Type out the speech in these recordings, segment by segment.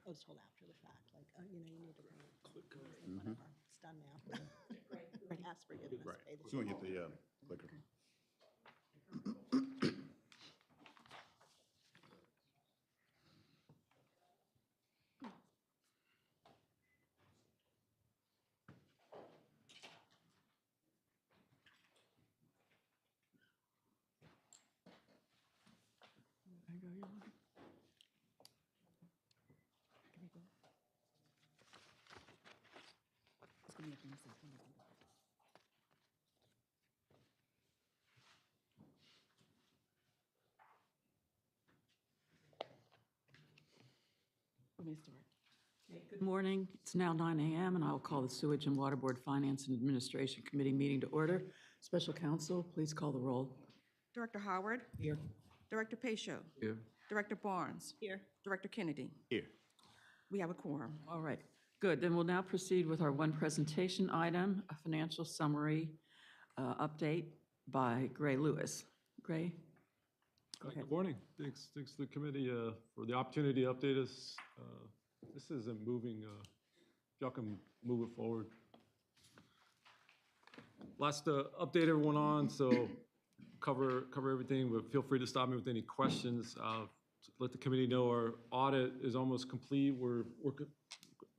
I was told after the fact, like, oh, you need to bring it. Whatever, it's done now. Ask forgiveness. pay the So we bill. get the clicker. Let me start. Good morning. It's now 9 a.m. and I will call the Sewage and Water Board Finance and Administration Committee meeting to order. Special counsel, please call the roll. Director Howard. Here. Director Pacho. Here. Director Barnes. Here. Director Kennedy. Here. We have a quorum. All right, good. Then we'll now proceed with our one presentation item, a financial summary update by Gray Lewis. Gray? Go ahead. Good morning. Thanks to the committee for the opportunity to update us. This isn't moving, if y'all can move it forward. Lots to update everyone on, so cover everything, but feel free to stop me with any questions. Let the committee know our audit is almost complete. We're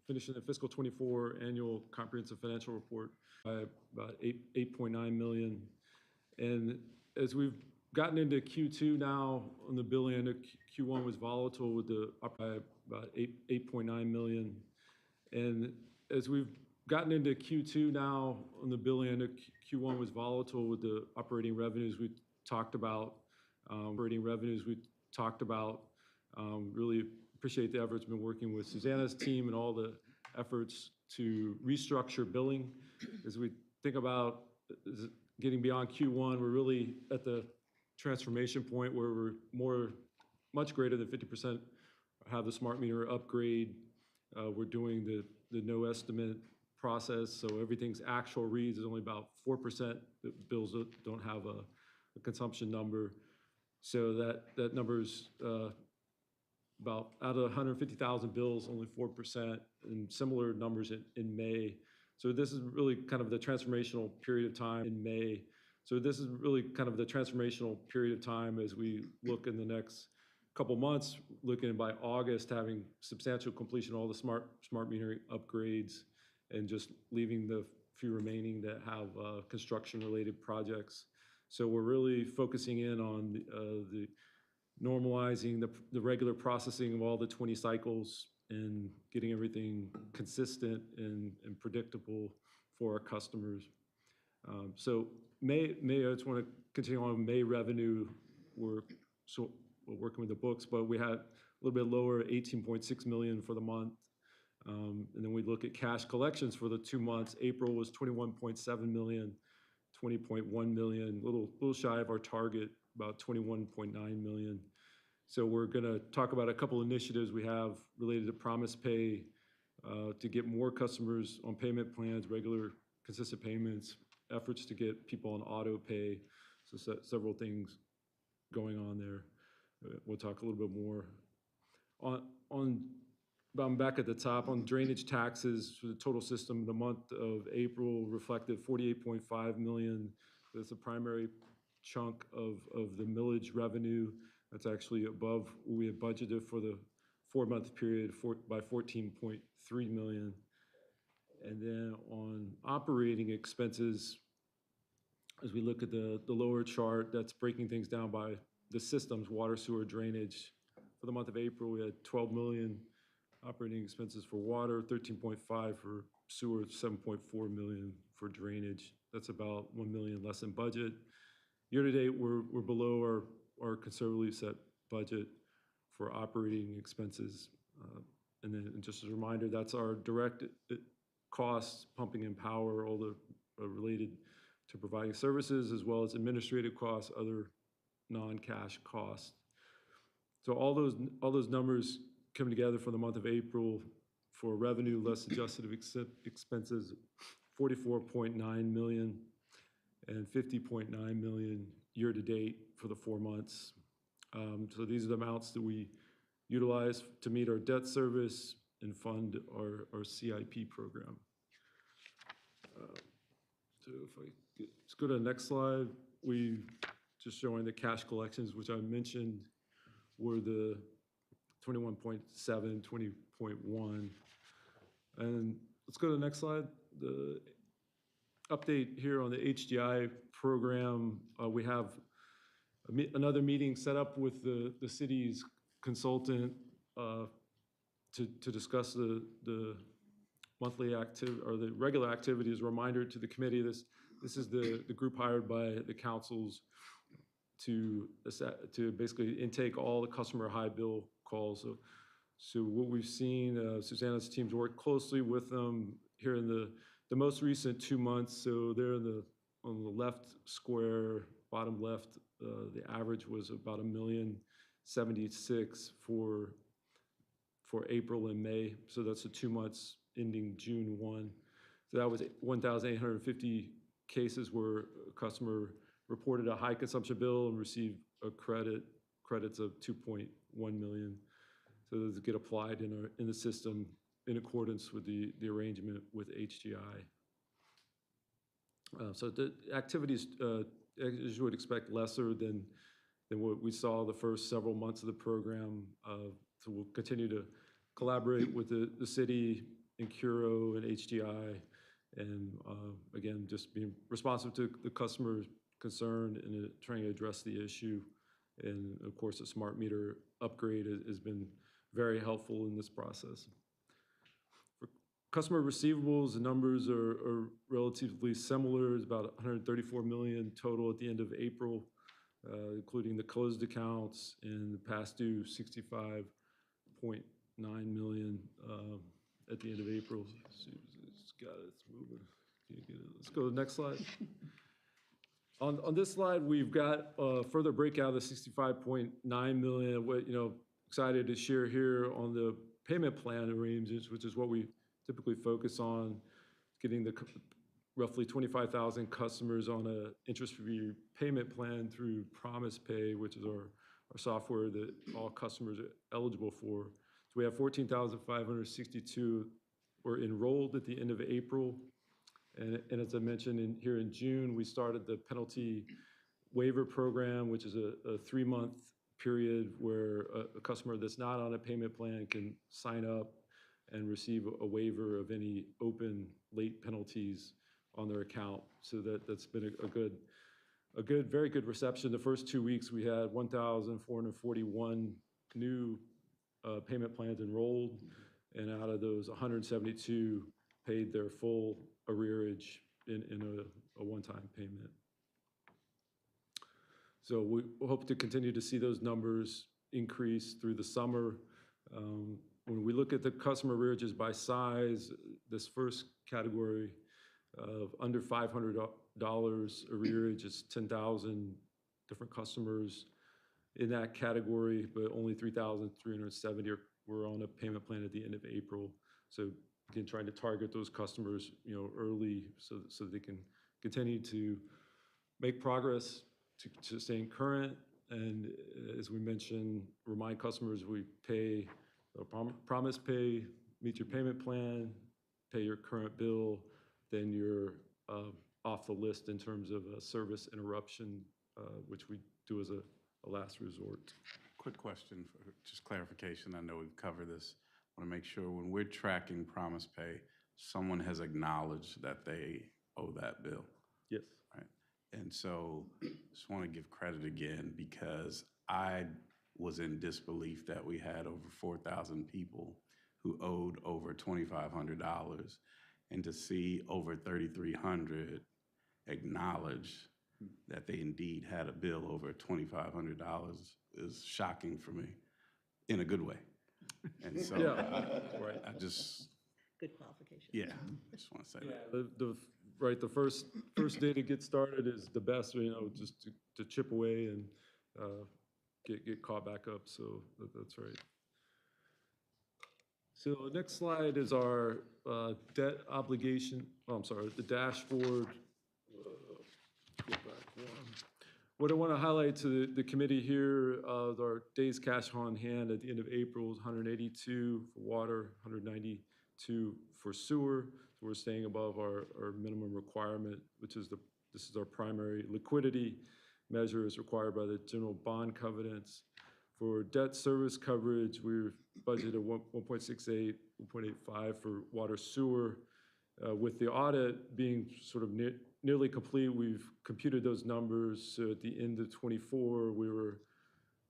finishing the fiscal 24 annual comprehensive financial report by about 8.9 million. And as we've gotten into Q2 now, on the billing end of Q1 was volatile with the up by about 8.9 million. And as we've gotten into Q2 now, on the billing end of Q1 was volatile with the operating revenues we talked about. Really appreciate the efforts been working with Susanna's team and all the efforts to restructure billing. As we think about getting beyond Q1, we're really at the transformation point where we're much greater than 50% have the smart meter upgrade. We're doing the no estimate process, so everything's actual reads is only about 4% that bills don't have a consumption number. So that number's about out of 150,000 bills, only 4%, and similar numbers in May. So this is really kind of the transformational period of time in May. So this is really kind of the transformational period of time as we look in the next couple months, looking by August, having substantial completion of all the smart metering upgrades and just leaving the few remaining that have construction-related projects. So we're really focusing in on the normalizing the regular processing of all the 20 cycles and getting everything consistent and predictable for our customers. So May, I just want to continue on May revenue. We're working with the books, but we had a little bit lower, 18.6 million for the month. And then we look at cash collections for the 2 months. April was 21.7 million, 20.1 million, a little shy of our target, about 21.9 million. So we're going to talk about a couple initiatives we have related to Promise Pay to get more customers on payment plans, regular consistent payments, efforts to get people on auto pay. So several things going on there. We'll talk a little bit more. I'm back at the top on drainage taxes for the total system. The month of April reflected 48.5 million. That's the primary chunk of the millage revenue. That's actually above what we had budgeted for the 4-month period by 14.3 million. And then on operating expenses, as we look at the lower chart, that's breaking things down by the systems, water, sewer, drainage. For the month of April, we had 12 million operating expenses for water, 13.5 for sewer, 7.4 million for drainage. That's about 1 million less than budget. Year to date, we're below our conservatively set budget for operating expenses. And then just as a reminder, that's our direct costs, pumping and power, all the related to providing services, as well as administrative costs, other non-cash costs. So all those numbers come together for the month of April for revenue less adjusted expenses, 44.9 million and 50.9 million year to date for the 4 months. So these are the amounts that we utilize to meet our debt service and fund our CIP program. So if let's go to the next slide. We just showing the cash collections, which I mentioned were the 21.7, 20.1. And let's go to the next slide. The update here on the HDI program. We have another meeting set up with the city's consultant to discuss the monthly activity or the regular activities. Reminder to the committee, this is the group hired by the councils to basically intake all the customer high bill calls. So what we've seen, Susanna's team's worked closely with them here in the most recent 2 months. So they're on the left square, bottom left, the average was about $1,076,000 for April and May. So that's the 2 months ending June 1. So that was 1,850 cases where a customer reported a high consumption bill and received a credits of 2.1 million. So those get applied in the system in accordance with the arrangement with HGI. So the activities, as you would expect, lesser than what we saw the first several months of the program. So we'll continue to collaborate with the city and Curo and HDI, and again, just being responsive to the customer's concern and trying to address the issue. And of course, the smart meter upgrade has been very helpful in this process. For customer receivables, the numbers are relatively similar. It's about 134 million total at the end of April, including the closed accounts, and the past due 65.9 million at the end of April. It's got it, it's moving. Can't get it. Let's go to the next slide. On this slide, we've got further breakout of the 65.9 million. What, excited to share here on the payment plan arrangements, which is what we typically focus on, getting the roughly 25,000 customers on a interest-free payment plan through Promise Pay, which is our software that all customers are eligible for. So we have 14,562 were enrolled at the end of April. And as I mentioned, here in June, we started the penalty waiver program, which is a 3-month period where a customer that's not on a payment plan can sign up and receive a waiver of any open late penalties on their account. So that's been a very good reception. The first 2 weeks, we had 1,441 new payment plans enrolled, and out of those, 172 paid their full arrearage in a one-time payment. So we hope to continue to see those numbers increase through the summer. When we look at the customer arrearages by size, this first category of under $500 arrearage is 10,000 different customers in that category, but only 3,370 were on a payment plan at the end of April. So again, trying to target those customers, early so they can continue to make progress to staying current. And as we mentioned, remind customers we pay Promise Pay, meet your payment plan, pay your current bill, then you're off the list in terms of a service interruption, which we do as a last resort. Quick question for just clarification. I know we've covered this. I want to make sure when we're tracking Promise Pay, someone has acknowledged that they owe that bill. Yes. Right. And so just want to give credit again, because I was in disbelief that we had over 4,000 people who owed over $2,500, and to see over 3,300 acknowledge that they indeed had a bill over $2,500 is shocking for me, in a good way. And so, Right. I just, Good qualification. yeah, I just want to say that. The first day to get started is the best, just to chip away and get caught back up. So that's right. So the next slide is our debt obligation. Oh, I'm sorry, the dashboard. Go back one. What I want to highlight to the committee here, our days cash on hand at the end of April is 182 for water, 192 for sewer. So we're staying above our minimum requirement, which is this is our primary liquidity measure as required by the general bond covenants. For debt service coverage, we're budgeted 1.68, 1.85 for water sewer. With the audit being sort of nearly complete, we've computed those numbers. So at the end of '24, we were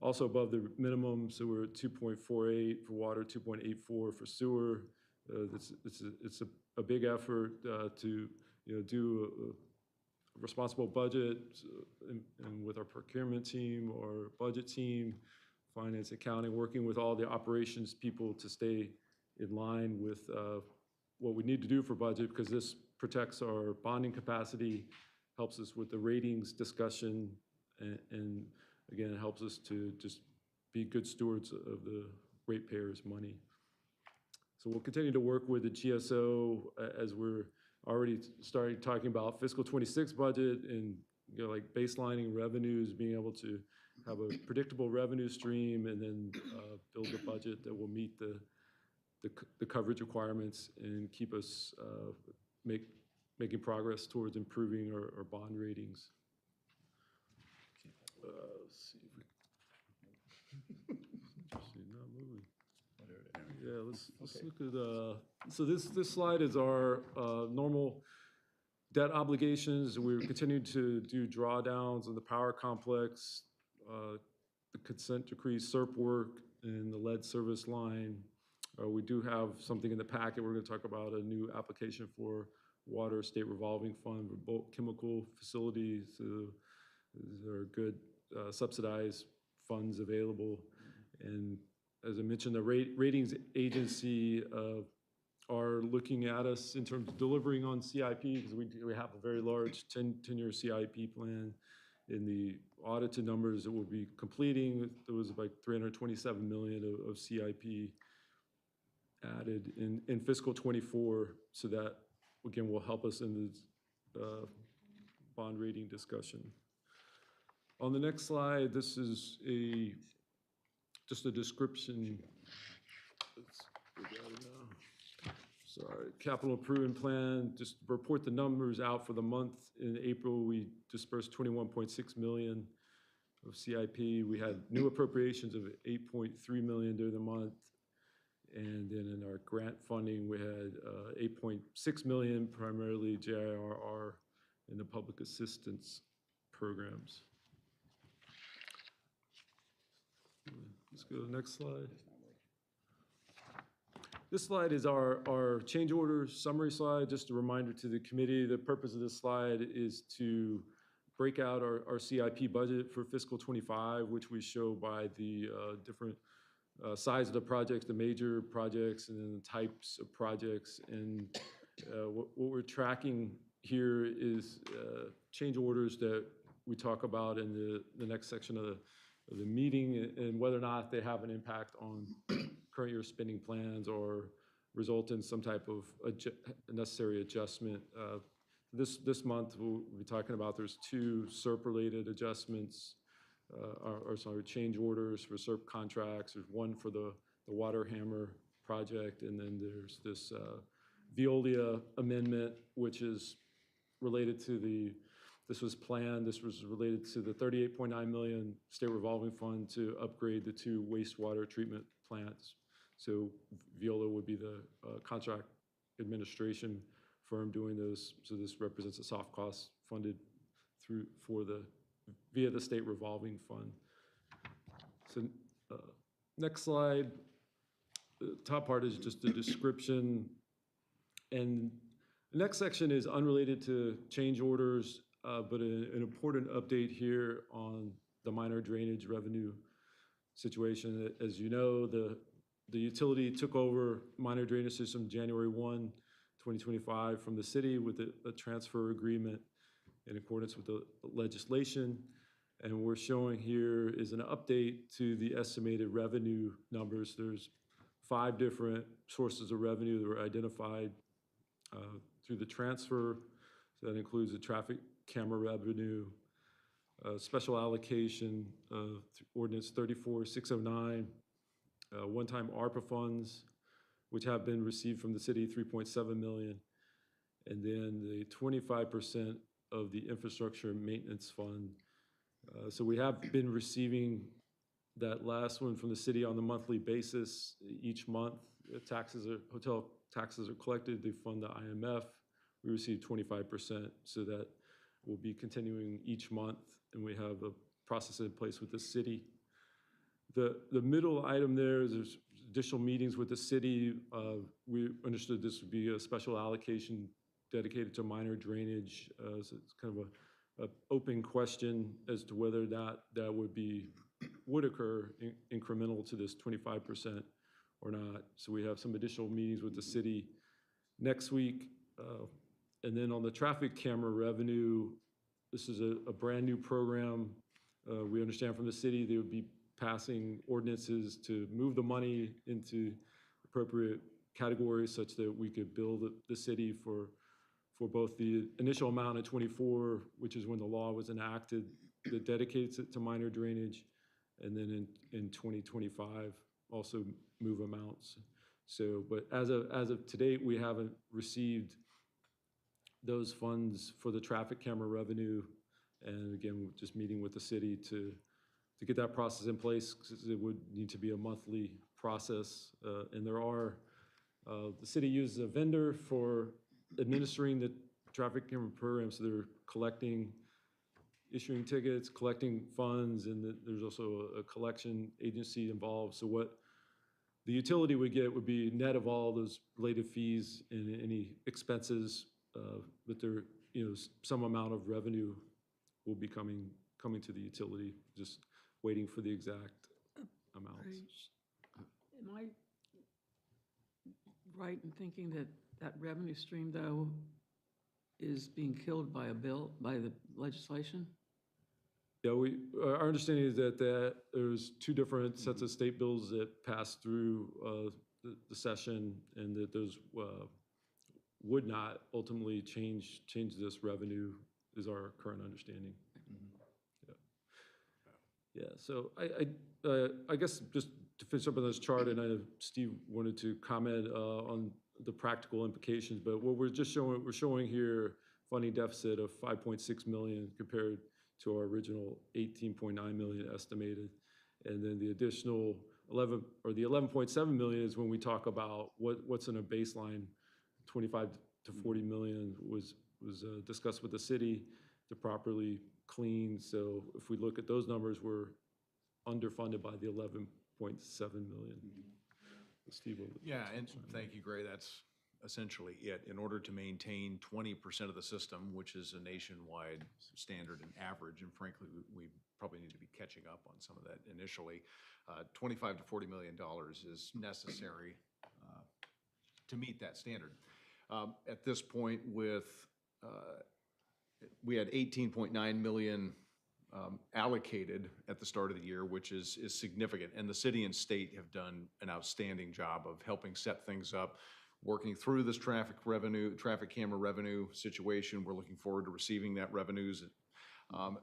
also above the minimum. So we're at 2.48 for water, 2.84 for sewer. It's a big effort to do a responsible budget, and with our procurement team, our budget team, finance, accounting, working with all the operations people to stay in line with what we need to do for budget, because this protects our bonding capacity, helps us with the ratings discussion, and again, it helps us to just be good stewards of the ratepayers' money. So we'll continue to work with the GSO as we're already starting talking about fiscal '26 budget and like baselining revenues, being able to have a predictable revenue stream, and then build a budget that will meet the coverage requirements and keep us making progress towards improving our bond ratings. Let's see if we, interesting, not moving. Yeah, let's look at, so this slide is our normal debt obligations. We're continuing to do drawdowns on the power complex, the consent decree SERP work, and the lead service line. We do have something in the packet. We're going to talk about a new application for water state revolving fund for bulk chemical facilities. These are good subsidized funds available. And as I mentioned, the ratings agency are looking at us in terms of delivering on CIP, because we have a very large 10-year CIP plan. In the audited numbers that we'll be completing, there was like $327 million of CIP added in fiscal '24, so that, again, will help us in the bond rating discussion. On the next slide, this is just a description. Let's go down now. Sorry, capital improvement plan, just report the numbers out for the month. In April, we dispersed 21.6 million of CIP. We had new appropriations of 8.3 million during the month. And then in our grant funding, we had 8.6 million, primarily JIRR and the public assistance programs. Let's go to the next slide. This slide is our change order summary slide. Just a reminder to the committee, the purpose of this slide is to break out our CIP budget for fiscal '25, which we show by the different size of the projects, the major projects, and then the types of projects. And what we're tracking here is change orders that we talk about in the next section of the meeting, and whether or not they have an impact on current year spending plans or result in some type of necessary adjustment. This month, we'll be talking about there's 2 SERP-related adjustments, change orders for SERP contracts. There's one for the Water Hammer project, and then there's this Veolia amendment, which is related to this was related to the 38.9 million state revolving fund to upgrade the 2 wastewater treatment plants. So Veolia would be the contract administration firm doing those. So this represents a soft cost funded via the state revolving fund. So next slide, the top part is just a description. And the next section is unrelated to change orders, but an important update here on the minor drainage revenue situation. As you know, the utility took over minor drainage system January 1, 2025 from the city with a transfer agreement in accordance with the legislation. And what we're showing here is an update to the estimated revenue numbers. There's 5 different sources of revenue that were identified through the transfer. So that includes the traffic camera revenue, special allocation of ordinance 34609, one-time ARPA funds, which have been received from the city, 3.7 million, and then the 25% of the infrastructure maintenance fund. So we have been receiving that last one from the city on a monthly basis each month. Hotel taxes are collected, they fund the IMF. We receive 25%, so that will be continuing each month, and we have a process in place with the city. The middle item there is there's additional meetings with the city. We understood this would be a special allocation dedicated to minor drainage. So it's kind of a open question as to whether that would occur incremental to this 25% or not. So we have some additional meetings with the city next week. And then on the traffic camera revenue, this is a brand new program. We understand from the city they would be passing ordinances to move the money into appropriate categories such that we could bill the city for both the initial amount of 24, which is when the law was enacted, that dedicates it to minor drainage, and then in 2025, also move amounts. So, but as of today, we haven't received those funds for the traffic camera revenue. And again, we're just meeting with the city to get that process in place, because it would need to be a monthly process. And there are, the city uses a vendor for administering the traffic camera program, so they're collecting, issuing tickets, collecting funds, and there's also a collection agency involved. So what the utility would get would be net of all those related fees and any expenses, but there, some amount of revenue will be coming to the utility, just waiting for the exact amounts. Am I right in thinking that that revenue stream, though, is being killed by the legislation? Yeah, our understanding is that there's two different sets of state bills that passed through the session, and that those would not ultimately change this revenue, is our current understanding. Yeah. So I guess just to finish up on this chart, and I know Steve wanted to comment on the practical implications, but what we're showing here funding deficit of 5.6 million compared to our original 18.9 million estimated. And then the additional 11.7 million is when we talk about what's in a baseline. 25 to 40 million was discussed with the city to properly clean. So if we look at those numbers, we're underfunded by the 11.7 million. Steve, yeah, and thank you, Gray. That's essentially it. In order to maintain 20% of the system, which is a nationwide standard and average, and frankly, we probably need to be catching up on some of that initially, $25 to $40 million is necessary to meet that standard. At this point, we had 18.9 million allocated at the start of the year, which is significant. And the city and state have done an outstanding job of helping set things up, working through this traffic camera revenue situation. We're looking forward to receiving that revenues.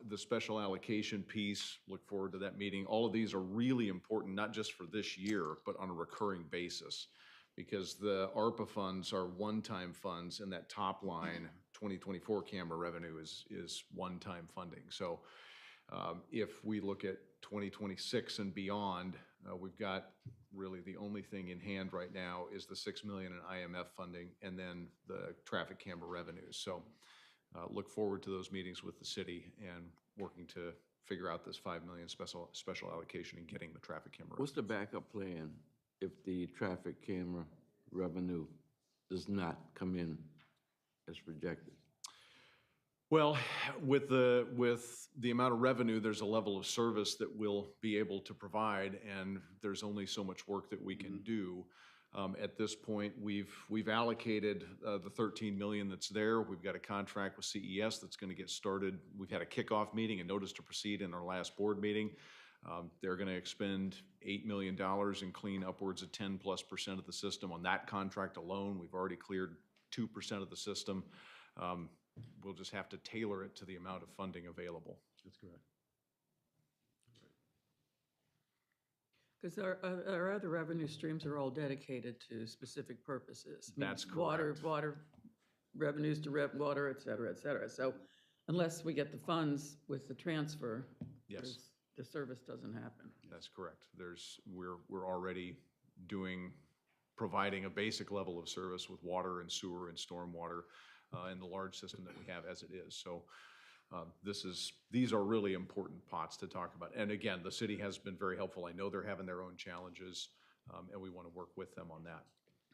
The special allocation piece, look forward to that meeting. All of these are really important, not just for this year, but on a recurring basis, because the ARPA funds are one-time funds, and that top line 2024 camera revenue is one-time funding. So if we look at 2026 and beyond, we've got really the only thing in hand right now is the $6 million in IMF funding and then the traffic camera revenues. So look forward to those meetings with the city and working to figure out this $5 million special allocation and getting the traffic camera. What's the backup plan if the traffic camera revenue does not come in as projected? Well, with the amount of revenue, there's a level of service that we'll be able to provide, and there's only so much work that we can do. At this point, we've allocated the 13 million that's there. We've got a contract with CES that's going to get started. We've had a kickoff meeting, a notice to proceed in our last board meeting. They're going to expend $8 million and clean upwards of 10+% of the system. On that contract alone, we've already cleared 2% of the system. We'll just have to tailor it to the amount of funding available. That's correct. Because our other revenue streams are all dedicated to specific purposes. I mean, That's correct. Water revenues to water, et cetera, et cetera. So unless we get the funds with the transfer, Yes. the service doesn't happen. That's correct. We're already providing a basic level of service with water and sewer and stormwater in the large system that we have as it is. So these are really important pots to talk about. And again, the city has been very helpful. I know they're having their own challenges, and we want to work with them on that.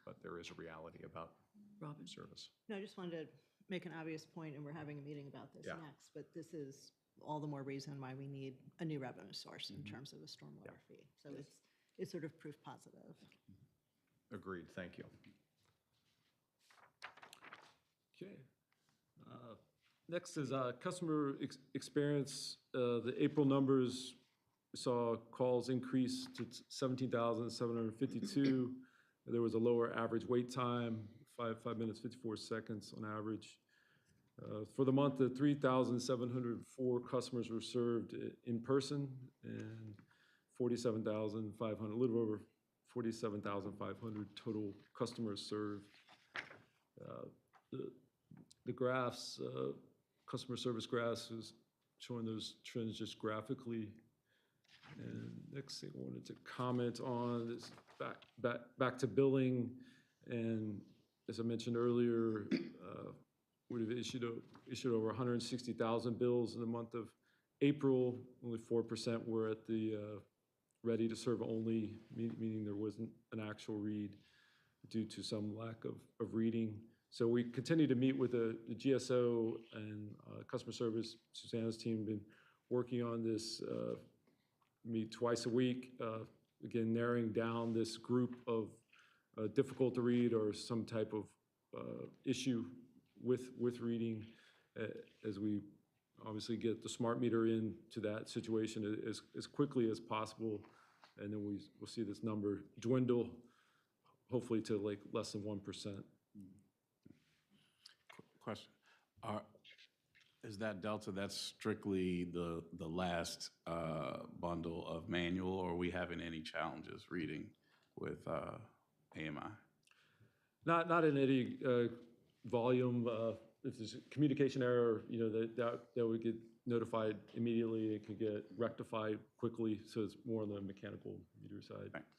But there is a reality about Robin? service. No, I just wanted to make an obvious point, and we're having a meeting about this Yeah. next, but this is all the more reason why we need a new revenue source in terms of a stormwater fee. So it's sort of proof positive. Agreed. Thank you. Okay. Next is customer experience. The April numbers, we saw calls increase to 17,752. There was a lower average wait time, 5 minutes, 54 seconds on average. For the month, 3,704 customers were served in person and 47,500, a little over 47,500 total customers served. The graphs, customer service graphs is showing those trends just graphically. And next thing I wanted to comment on is back to billing. And as I mentioned earlier, would have issued over 160,000 bills in the month of April. Only 4% were at the ready to serve only, meaning there wasn't an actual read due to some lack of reading. So we continue to meet with the GSO and customer service. Susanna's team been working on this, meet twice a week, again, narrowing down this group of difficult to read or some type of issue with reading as we obviously get the smart meter into that situation as quickly as possible. And then we'll see this number dwindle, hopefully to like less than 1%. Question. Is that delta, that's strictly the last bundle of manual, or are we having any challenges reading with AMI? Not in any volume. If there's a communication error, that would get notified immediately. It could get rectified quickly, so it's more on the mechanical meter side. Thanks.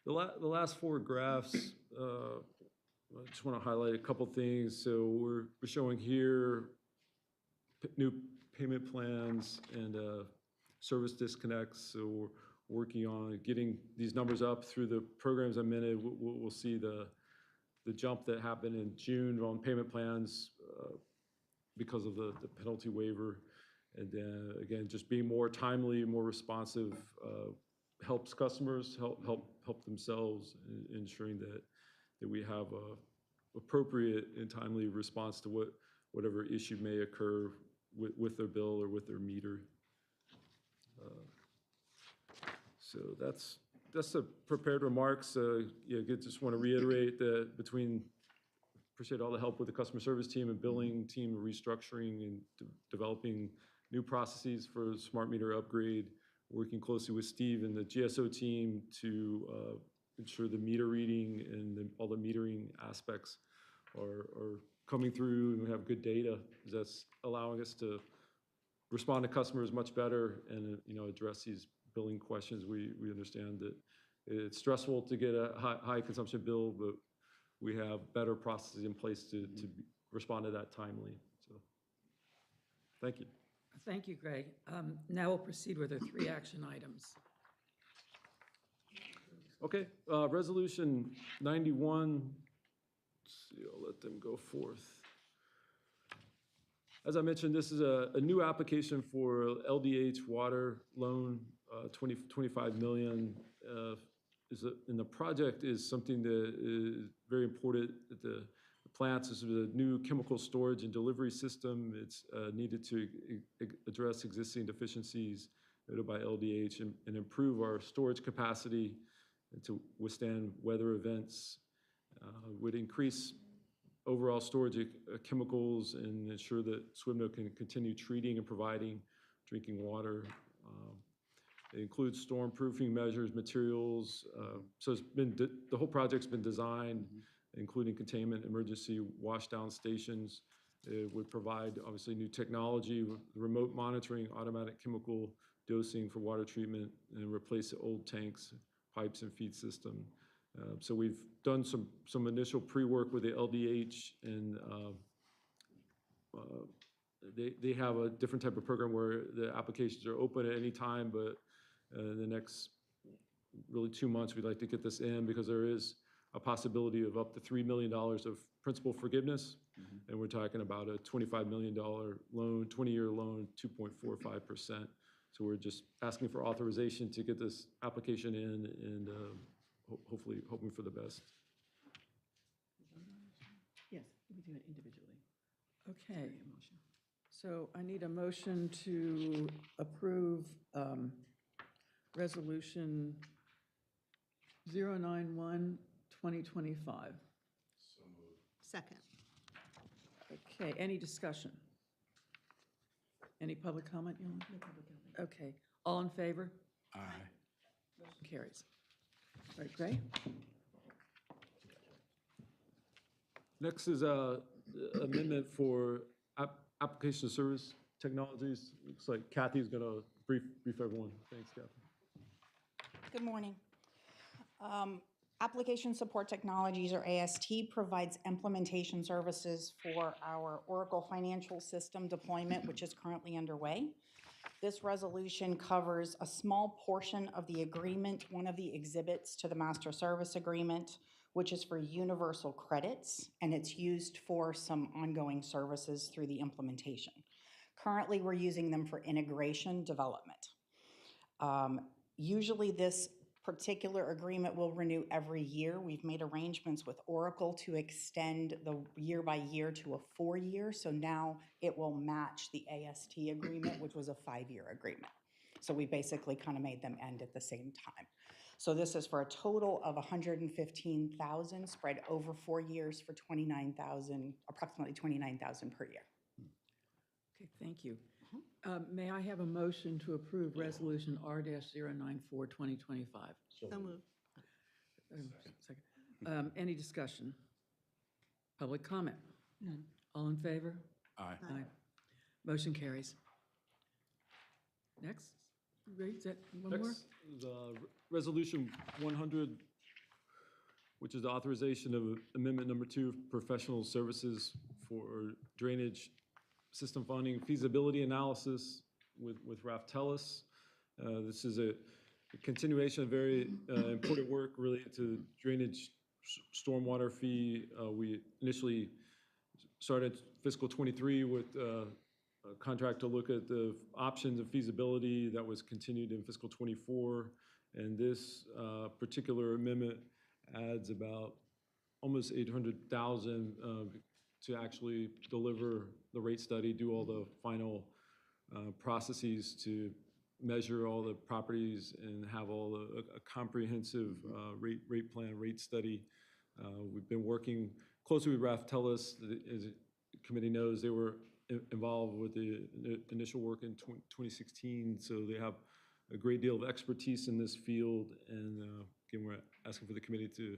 The last four graphs, I just want to highlight a couple things. So we're showing here new payment plans and service disconnects. So we're working on getting these numbers up through the programs I mentioned. We'll see the jump that happened in June on payment plans because of the penalty waiver. And then again, just being more timely, more responsive helps customers help themselves, ensuring that we have a appropriate and timely response to whatever issue may occur with their bill or with their meter. So that's the prepared remarks. Just want to reiterate that appreciate all the help with the customer service team and billing team, restructuring and developing new processes for smart meter upgrade, working closely with Steve and the GSO team to ensure the meter reading and all the metering aspects are coming through and we have good data. That's allowing us to respond to customers much better and address these billing questions. We understand that it's stressful to get a high consumption bill, but we have better processes in place to respond to that timely. So, thank you. Thank you, Greg. Now we'll proceed with our 3 action items. Okay, Resolution 91, let's see, I'll let them go forth. As I mentioned, this is a new application for LDH water loan, 25 million. And the project is something that is very important at the plants. This is a new chemical storage and delivery system. It's needed to address existing deficiencies noted by LDH and improve our storage capacity and to withstand weather events, would increase overall storage of chemicals and ensure that SWMNO can continue treating and providing drinking water. It includes storm proofing measures, materials. So it's been, the whole project's been designed, including containment, emergency washdown stations. It would provide, obviously, new technology, remote monitoring, automatic chemical dosing for water treatment, and replace the old tanks, pipes, and feed system. So we've done some initial pre-work with the LDH, and they have a different type of program where the applications are open at any time, but in the next really 2 months, we'd like to get this in because there is a possibility of up to $3 million of principal forgiveness. And we're talking about a $25 million loan, 20-year loan, 2.45%. So we're just asking for authorization to get this application in and hopefully hoping for the best. Yes, we do it individually. Okay. So I need a motion to approve Resolution 091, 2025. Second. Okay, any discussion? Any public comment, Yolanda? No public comment. Okay, all in favor? Aye. Motion carries. All right, Gray? Next is a amendment for application service technologies. Looks like Kathy's going to brief everyone. Thanks, Kathy. Good morning. Application Support Technologies, or AST, provides implementation services for our Oracle Financial System deployment, which is currently underway. This resolution covers a small portion of the agreement, one of the exhibits to the master service agreement, which is for universal credits, and it's used for some ongoing services through the implementation. Currently, we're using them for integration development. Usually this particular agreement will renew every year. We've made arrangements with Oracle to extend the year by year to a 4-year, so now it will match the AST agreement, which was a 5-year agreement. So we basically kind of made them end at the same time. So this is for a total of $115,000 spread over 4 years for $29,000, approximately $29,000 per year. Okay, thank you. May I have a motion to approve Resolution R-094, 2025? So moved. Second. Any discussion? Public comment? None. All in favor? Aye. Aye. Motion carries. Next, Ray, is that one more? Next is Resolution 100, which is the authorization of Amendment Number 2, professional services for drainage system funding feasibility analysis with Raftellus. This is a continuation of very important work related to drainage stormwater fee. We initially started fiscal '23 with a contract to look at the options of feasibility that was continued in fiscal '24. And this particular amendment adds about almost $800,000 to actually deliver the rate study, do all the final processes to measure all the properties and have all a comprehensive rate plan, rate study. We've been working closely with Raftellus. As the committee knows, they were involved with the initial work in 2016, so they have a great deal of expertise in this field. And again, we're asking for the committee to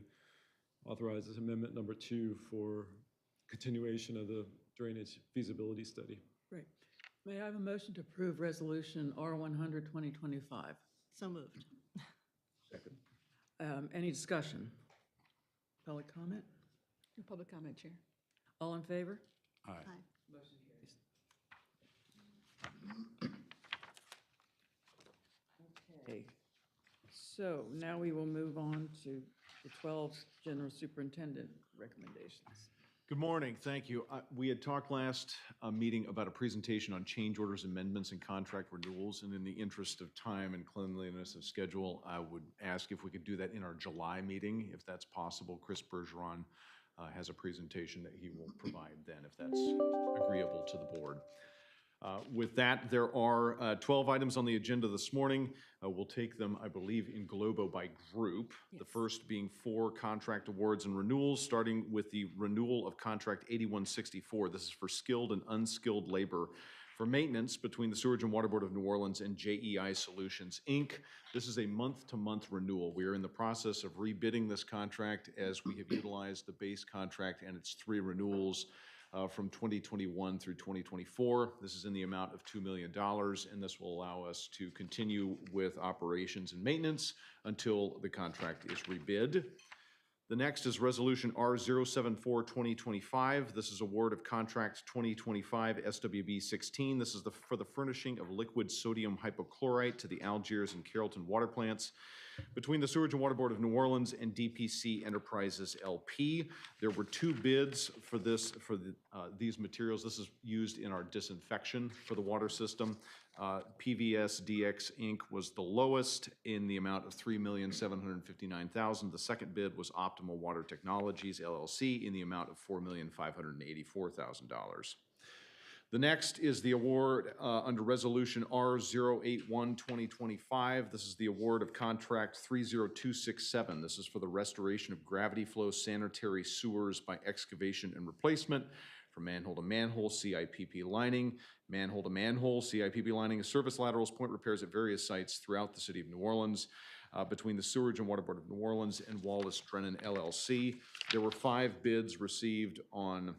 authorize this amendment number 2 for continuation of the drainage feasibility study. Great. May I have a motion to approve Resolution R-100, 2025? So moved. Second. Any discussion? Public comment? No public comment, Chair. All in favor? Aye. Motion carries. Okay, so now we will move on to the 12 general superintendent recommendations. Good morning, thank you. We had talked last meeting about a presentation on change orders, amendments, and contract renewals, and in the interest of time and cleanliness of schedule, I would ask if we could do that in our July meeting, if that's possible. Chris Bergeron has a presentation that he will provide then, if that's agreeable to the board. With that, there are 12 items on the agenda this morning. We'll take them, I believe, in globo by group. The first being 4 contract awards and renewals, starting with the renewal of Contract 8164. This is for skilled and unskilled labor for maintenance between the Sewerage and Water Board of New Orleans and JEI Solutions, Inc. This is a month-to-month renewal. We are in the process of rebidding this contract as we have utilized the base contract and its 3 renewals from 2021 through 2024. This is in the amount of $2 million, and this will allow us to continue with operations and maintenance until the contract is rebid. The next is Resolution R074-2025. This is award of contract 2025 SWB 16. This is for the furnishing of liquid sodium hypochlorite to the Algiers and Carrollton water plants between the Sewerage and Water Board of New Orleans and DPC Enterprises LP. There were 2 bids for this, these materials. This is used in our disinfection for the water system. PVS DX Inc. was the lowest in the amount of $3,759,000. The second bid was Optimal Water Technologies LLC in the amount of $4,584,000. The next is the award under Resolution R081-2025. This is the award of Contract 30267. This is for the restoration of gravity flow sanitary sewers by excavation and replacement from manhole to manhole, CIPP lining, manhole to manhole, CIPP lining, surface laterals, point repairs at various sites throughout the city of New Orleans. Between the Sewerage and Water Board of New Orleans and Wallace Drennan LLC. There were 5 bids received on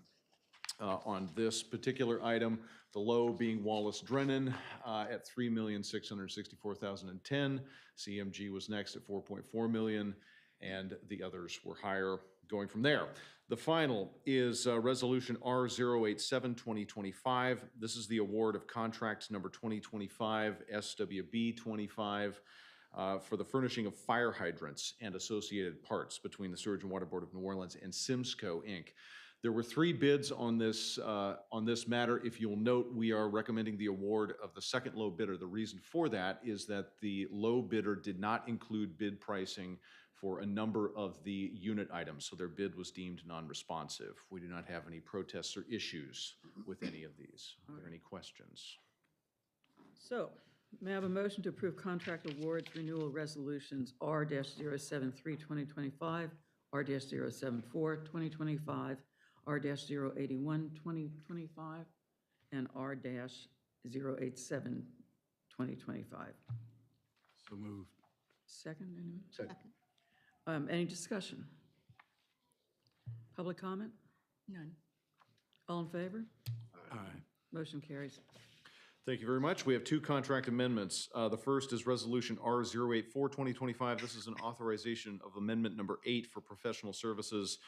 this particular item, the low being Wallace Drennan at $3,664,010. CMG was next at $4.4 million, and the others were higher going from there. The final is Resolution R087-2025. This is the award of contract number 2025 SWB 25 for the furnishing of fire hydrants and associated parts between the Sewerage and Water Board of New Orleans and Simsco, Inc. There were 3 bids on this matter. If you'll note, we are recommending the award of the second low bidder. The reason for that is that the low bidder did not include bid pricing for a number of the unit items, so their bid was deemed non-responsive. We do not have any protests or issues with any of these. Are there any questions? So, may I have a motion to approve contract awards renewal resolutions R-073-2025, R-074-2025, R-081-2025, and R-087-2025. So moved. Second, anyone? Second. Any discussion? Public comment? None. All in favor? Aye. Motion carries. Thank you very much. We have 2 contract amendments. The first is Resolution R084-2025. This is an authorization of Amendment Number 8 for professional services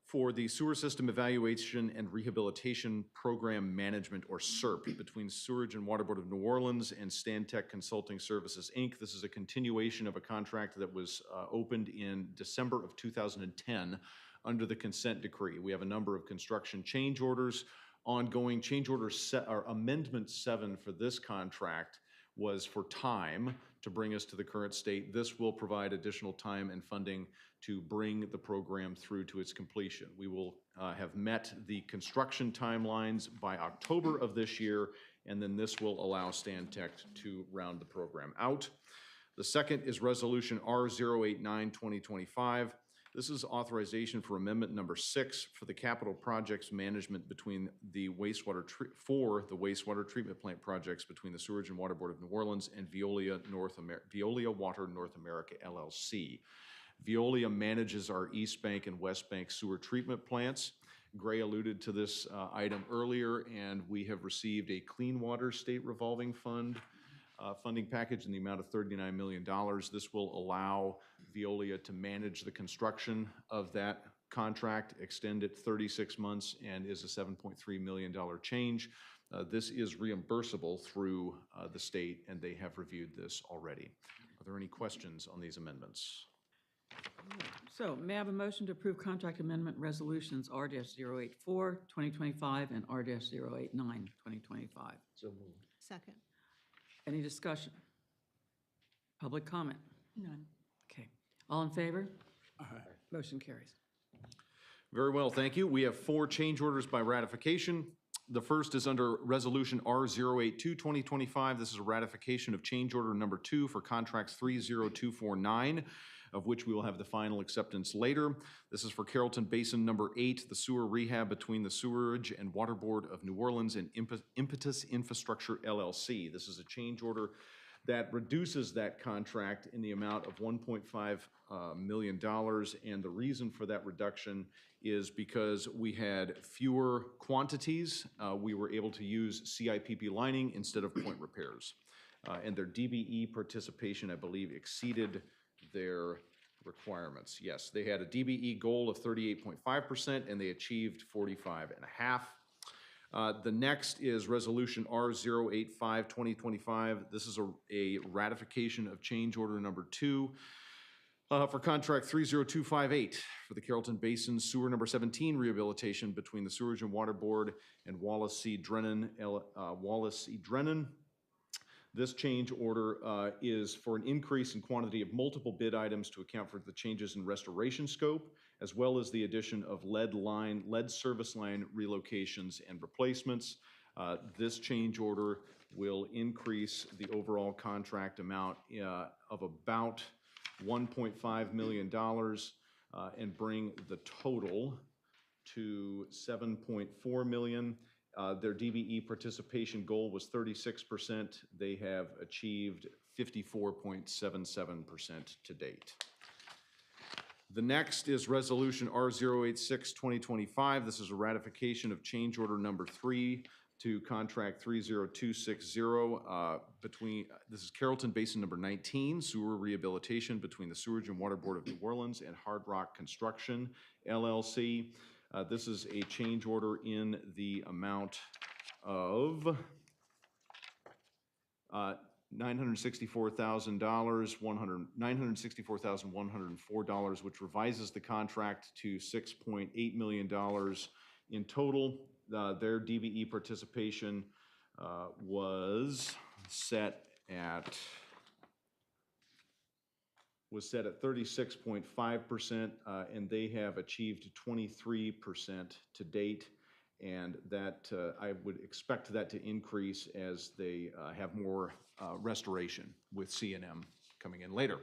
for the Sewer System Evaluation and Rehabilitation Program Management, or SERP, between Sewerage and Water Board of New Orleans and Stantec Consulting Services, Inc. This is a continuation of a contract that was opened in December of 2010 under the consent decree. We have a number of construction change orders ongoing. Change order or Amendment 7 for this contract was for time to bring us to the current state. This will provide additional time and funding to bring the program through to its completion. We will have met the construction timelines by October of this year, and then this will allow Stantec to round the program out. The second is Resolution R089-2025. This is authorization for Amendment Number 6 for the capital projects management between the wastewater treatment plant projects between the Sewerage and Water Board of New Orleans and Veolia Water North America LLC. Veolia manages our East Bank and West Bank sewer treatment plants. Gray alluded to this item earlier, and we have received a Clean Water State Revolving Fund funding package in the amount of $39 million. This will allow Veolia to manage the construction of that contract, extend it 36 months, and is a $7.3 million change. This is reimbursable through the state, and they have reviewed this already. Are there any questions on these amendments? So, may I have a motion to approve contract amendment resolutions R-084-2025 and R-089-2025? So moved. Second. Any discussion? Public comment? None. Okay. All in favor? Aye. Motion carries. Very well, thank you. We have 4 change orders by ratification. The first is under Resolution R082-2025. This is a ratification of change order number 2 for contracts 30249, of which we will have the final acceptance later. This is for Carrollton Basin number 8, the sewer rehab between the Sewerage and Water Board of New Orleans and Impetus Infrastructure LLC. This is a change order that reduces that contract in the amount of $1.5 million. And the reason for that reduction is because we had fewer quantities. We were able to use CIPP lining instead of point repairs. And their DBE participation, I believe, exceeded their requirements. Yes, they had a DBE goal of 38.5% and they achieved 45.5%. The next is Resolution R085-2025. This is a ratification of change order number 2 for contract 30258 for the Carrollton Basin Sewer number 17 rehabilitation between the Sewerage and Water Board and Wallace C. Drennan. This change order is for an increase in quantity of multiple bid items to account for the changes in restoration scope, as well as the addition of lead service line relocations and replacements. This change order will increase the overall contract amount of about $1.5 million and bring the total to $7.4 million. Their DBE participation goal was 36%. They have achieved 54.77% to date. The next is Resolution R086-2025. This is a ratification of change order number 3 to contract 30260 this is Carrollton Basin number 19, sewer rehabilitation between the Sewerage and Water Board of New Orleans and Hard Rock Construction, LLC. This is a change order in the amount of $964,104, which revises the contract to $6.8 million in total. Their DBE participation was set at 36.5%, and they have achieved 23% to date. And that I would expect that to increase as they have more restoration with C&M coming in later.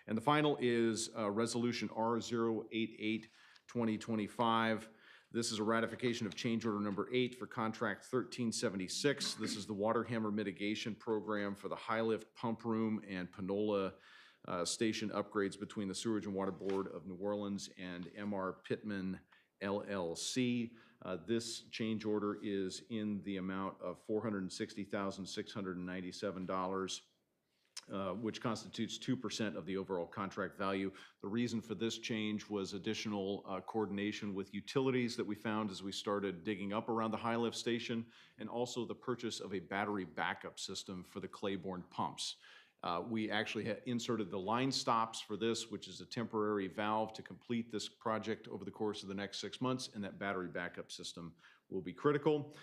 And the final is Resolution R088-2025. This is a ratification of change order number 8 for contract 1376. This is the water hammer mitigation program for the high lift pump room and Panola station upgrades between the Sewerage and Water Board of New Orleans and MR Pittman LLC. This change order is in the amount of $460,697. Which constitutes 2% of the overall contract value. The reason for this change was additional coordination with utilities that we found as we started digging up around the high lift station, and also the purchase of a battery backup system for the Claiborne pumps. We actually had inserted the line stops for this, which is a temporary valve to complete this project over the course of the next 6 months, and that battery backup system will be critical.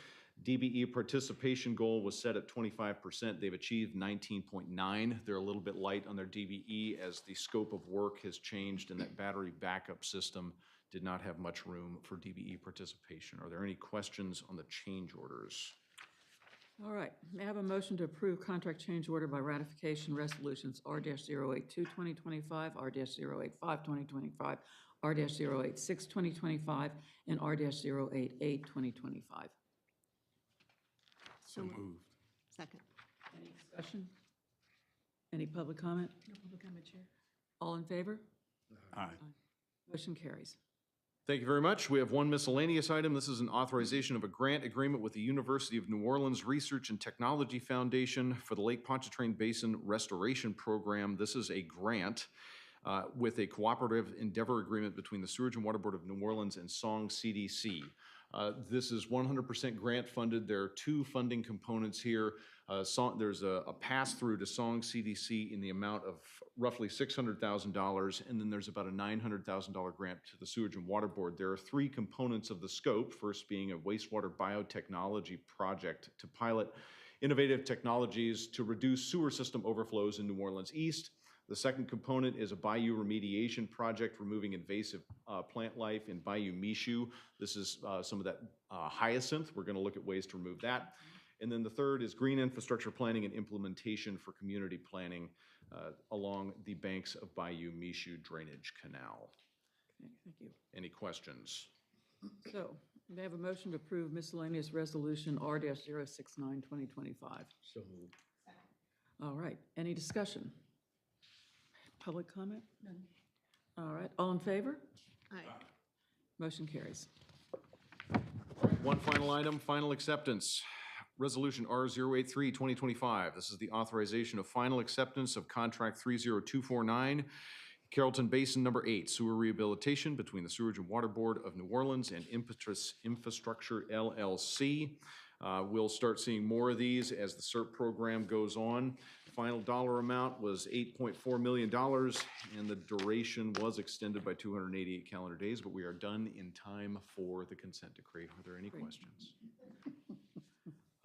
DBE participation goal was set at 25%. They've achieved 19.9. They're a little bit light on their DBE as the scope of work has changed and that battery backup system did not have much room for DBE participation. Are there any questions on the change orders? All right, may I have a motion to approve contract change order by ratification resolutions R-082-2025, R-085-2025, R-086-2025, and R-088-2025. So moved. Second. Any discussion? Any public comment? No public comment, Chair. All in favor? Aye. Motion carries. Thank you very much. We have one miscellaneous item. This is an authorization of a grant agreement with the University of New Orleans Research and Technology Foundation for the Lake Pontchartrain Basin Restoration Program. This is a grant with a cooperative endeavor agreement between the Sewerage and Water Board of New Orleans and Song CDC. This is 100% grant funded. There are two funding components here. There's a pass-through to Song CDC in the amount of roughly $600,000, and then there's about a $900,000 grant to the Sewerage and Water Board. There are three components of the scope, first being a wastewater biotechnology project to pilot innovative technologies to reduce sewer system overflows in New Orleans East. The second component is a bayou remediation project removing invasive plant life in Bayou Michoud. This is some of that hyacinth. We're going to look at ways to remove that. And then the third is green infrastructure planning and implementation for community planning along the banks of Bayou Michoud Drainage Canal. Okay, thank you. Any questions? So, may I have a motion to approve miscellaneous resolution R-069, 2025? So moved. All right, any discussion? Public comment? None. All right, all in favor? Aye. Motion carries. One final item, final acceptance. Resolution R-083, 2025. This is the authorization of final acceptance of contract 30249, Carrollton Basin Number 8, sewer rehabilitation between the Sewerage and Water Board of New Orleans and Impetus Infrastructure LLC. We'll start seeing more of these as the CERP program goes on. Final dollar amount was $8.4 million, and the duration was extended by 288 calendar days, but we are done in time for the consent decree. Are there any questions?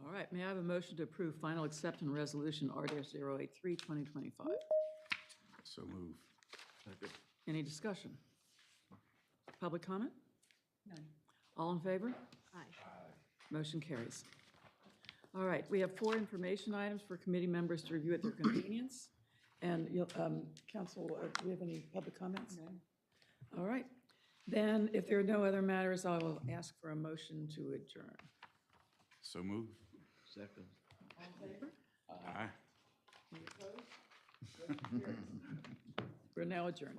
All right, may I have a motion to approve final acceptance resolution R-083, 2025? So move. Any discussion? Public comment? None. All in favor? Aye. Motion carries. All right, we have 4 information items for committee members to review at their convenience. And you'll, council, do we have any public comments? None. All right, then if there are no other matters, I will ask for a motion to adjourn. So move. Second. All in favor? Aye. Any opposed? We're now adjourned.